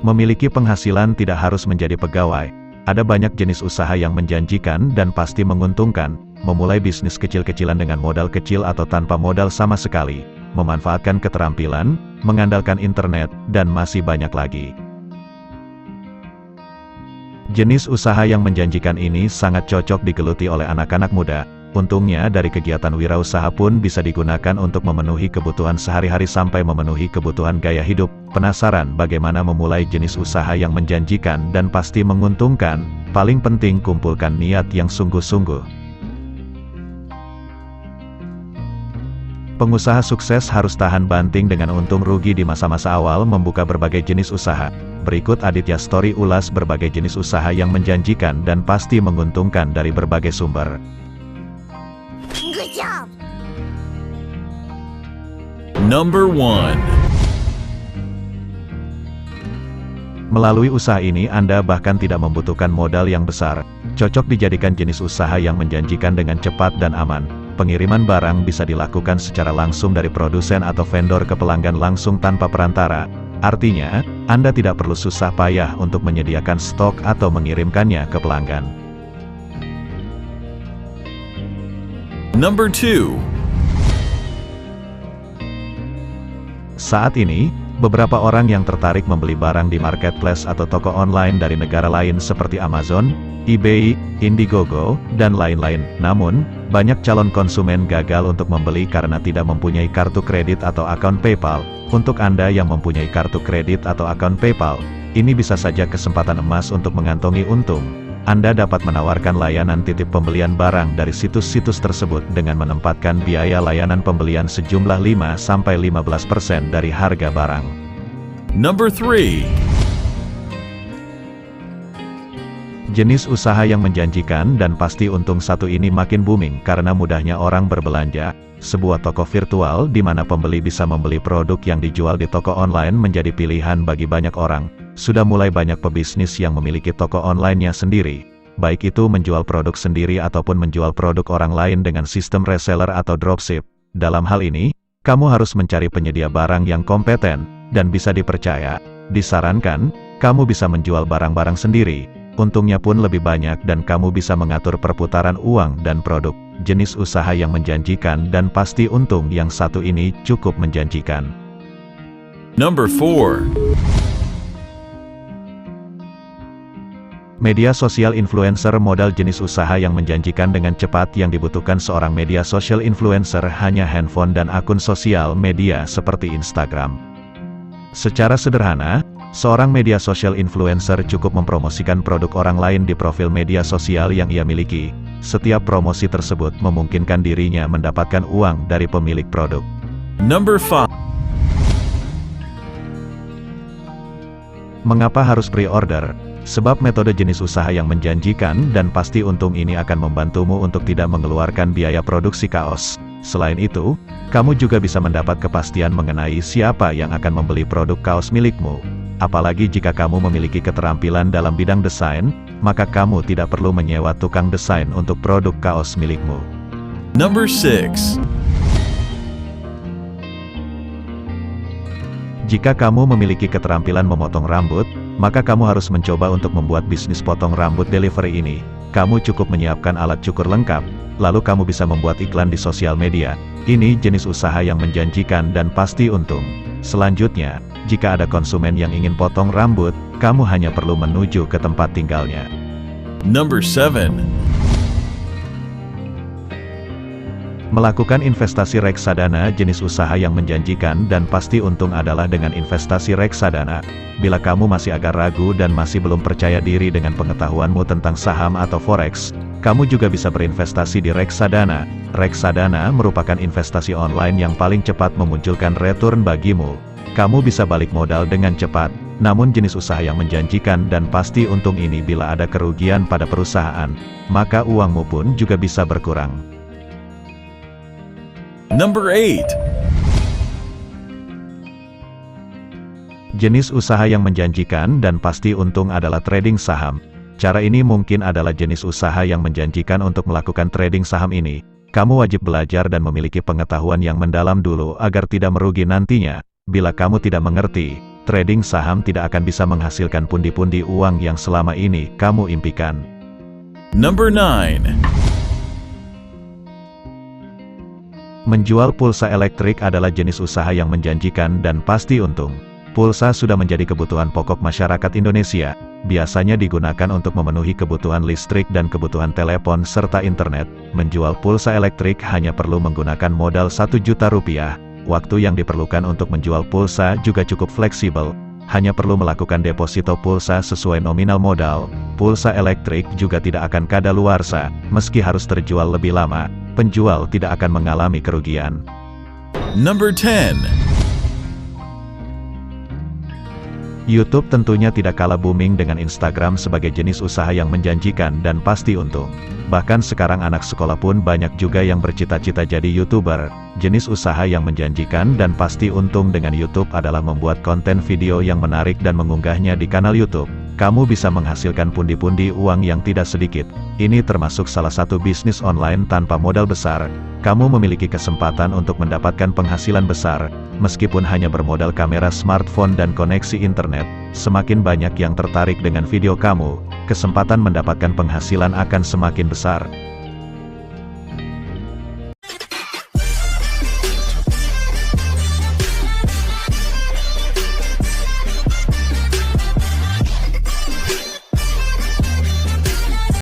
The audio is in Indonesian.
Memiliki penghasilan tidak harus menjadi pegawai. Ada banyak jenis usaha yang menjanjikan dan pasti menguntungkan. Memulai bisnis kecil-kecilan dengan modal kecil atau tanpa modal sama sekali. Memanfaatkan keterampilan, mengandalkan internet, dan masih banyak lagi. Jenis usaha yang menjanjikan ini sangat cocok digeluti oleh anak-anak muda. Untungnya dari kegiatan wirausaha pun bisa digunakan untuk memenuhi kebutuhan sehari-hari sampai memenuhi kebutuhan gaya hidup. Penasaran bagaimana memulai jenis usaha yang menjanjikan dan pasti menguntungkan? Paling penting kumpulkan niat yang sungguh-sungguh. Pengusaha sukses harus tahan banting dengan untung rugi di masa-masa awal membuka berbagai jenis usaha. Berikut Aditya Story ulas berbagai jenis usaha yang menjanjikan dan pasti menguntungkan dari berbagai sumber. Good job. Number 1. Melalui usaha ini Anda bahkan tidak membutuhkan modal yang besar. Cocok dijadikan jenis usaha yang menjanjikan dengan cepat dan aman. Pengiriman barang bisa dilakukan secara langsung dari produsen atau vendor ke pelanggan langsung tanpa perantara. Artinya, Anda tidak perlu susah payah untuk menyediakan stok atau mengirimkannya ke pelanggan. Number 2. Saat ini, beberapa orang yang tertarik membeli barang di marketplace atau toko online dari negara lain seperti Amazon, eBay, Indiegogo, dan lain-lain. Namun, banyak calon konsumen gagal untuk membeli karena tidak mempunyai kartu kredit atau akun PayPal. Untuk Anda yang mempunyai kartu kredit atau akun PayPal, ini bisa saja kesempatan emas untuk mengantongi untung. Anda dapat menawarkan layanan titip pembelian barang dari situs-situs tersebut dengan menempatkan biaya layanan pembelian sejumlah 5-15% dari harga barang. Number 3. Jenis usaha yang menjanjikan dan pasti untung satu ini makin booming karena mudahnya orang berbelanja. Sebuah toko virtual di mana pembeli bisa membeli produk yang dijual di toko online menjadi pilihan bagi banyak orang. Sudah mulai banyak pebisnis yang memiliki toko online-nya sendiri. Baik itu menjual produk sendiri ataupun menjual produk orang lain dengan sistem reseller atau dropship. Dalam hal ini, kamu harus mencari penyedia barang yang kompeten dan bisa dipercaya. Disarankan, kamu bisa menjual barang-barang sendiri. Untungnya pun lebih banyak dan kamu bisa mengatur perputaran uang dan produk. Jenis usaha yang menjanjikan dan pasti untung yang satu ini cukup menjanjikan. Number 4. Media sosial influencer modal jenis usaha yang menjanjikan dengan cepat yang dibutuhkan seorang media sosial influencer hanya handphone dan akun sosial media seperti Instagram. Secara sederhana, seorang media sosial influencer cukup mempromosikan produk orang lain di profil media sosial yang ia miliki. Setiap promosi tersebut memungkinkan dirinya mendapatkan uang dari pemilik produk. Number 5. Mengapa harus pre-order? Sebab metode jenis usaha yang menjanjikan dan pasti untung ini akan membantumu untuk tidak mengeluarkan biaya produksi kaos. Selain itu, kamu juga bisa mendapat kepastian mengenai siapa yang akan membeli produk kaos milikmu. Apalagi jika kamu memiliki keterampilan dalam bidang desain, maka kamu tidak perlu menyewa tukang desain untuk produk kaos milikmu. Number 6. Jika kamu memiliki keterampilan memotong rambut, maka kamu harus mencoba untuk membuat bisnis potong rambut delivery ini. Kamu cukup menyiapkan alat cukur lengkap, lalu kamu bisa membuat iklan di sosial media. Ini jenis usaha yang menjanjikan dan pasti untung. Selanjutnya, jika ada konsumen yang ingin potong rambut, kamu hanya perlu menuju ke tempat tinggalnya. Number 7. Melakukan investasi reksadana jenis usaha yang menjanjikan dan pasti untung adalah dengan investasi reksadana. Bila kamu masih agak ragu dan masih belum percaya diri dengan pengetahuanmu tentang saham atau forex, kamu juga bisa berinvestasi di reksadana. Reksadana merupakan investasi online yang paling cepat memunculkan return bagimu. Kamu bisa balik modal dengan cepat, namun jenis usaha yang menjanjikan dan pasti untung ini bila ada kerugian pada perusahaan, maka uangmu pun juga bisa berkurang. Number 8. Jenis usaha yang menjanjikan dan pasti untung adalah trading saham. Cara ini mungkin adalah jenis usaha yang menjanjikan. Untuk melakukan trading saham ini, kamu wajib belajar dan memiliki pengetahuan yang mendalam dulu agar tidak merugi nantinya. Bila kamu tidak mengerti, trading saham tidak akan bisa menghasilkan pundi-pundi uang yang selama ini kamu impikan. Number 9. Menjual pulsa elektrik adalah jenis usaha yang menjanjikan dan pasti untung. Pulsa sudah menjadi kebutuhan pokok masyarakat Indonesia, biasanya digunakan untuk memenuhi kebutuhan listrik dan kebutuhan telepon serta internet. Menjual pulsa elektrik hanya perlu menggunakan modal 1 juta rupiah. Waktu yang diperlukan untuk menjual pulsa juga cukup fleksibel, hanya perlu melakukan deposito pulsa sesuai nominal modal. Pulsa elektrik juga tidak akan kadaluarsa, meski harus terjual lebih lama, penjual tidak akan mengalami kerugian. Number 10. YouTube tentunya tidak kalah booming dengan Instagram sebagai jenis usaha yang menjanjikan dan pasti untung. Bahkan sekarang anak sekolah pun banyak juga yang bercita-cita jadi YouTuber. Jenis usaha yang menjanjikan dan pasti untung dengan YouTube adalah membuat konten video yang menarik dan mengunggahnya di kanal YouTube. Kamu bisa menghasilkan pundi-pundi uang yang tidak sedikit. Ini termasuk salah satu bisnis online tanpa modal besar. Kamu memiliki kesempatan untuk mendapatkan penghasilan besar, meskipun hanya bermodal kamera smartphone dan koneksi internet. Semakin banyak yang tertarik dengan video kamu, kesempatan mendapatkan penghasilan akan semakin besar.